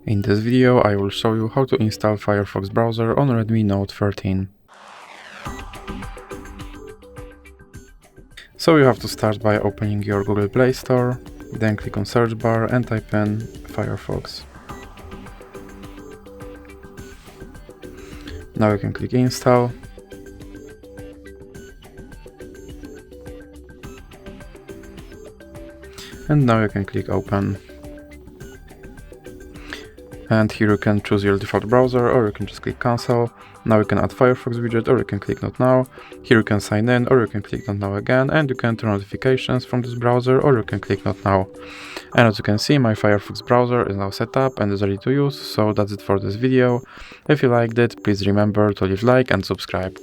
In this video I will show you how to install Firefox browser on Redmi Note 13. So you have to start by opening your Google Play Store, then click on search bar and type in Firefox. Now you can click install. And now you can click open. And here you can choose your default browser, or you can just click cancel. Now you can add Firefox widget, or you can click not now. Here you can sign in, or you can click not now again, and you can turn notifications from this browser, or you can click not now. And as you can see, my Firefox browser is now set up and is ready to use, so that's it for this video. If you liked it, please remember to leave a like and subscribe.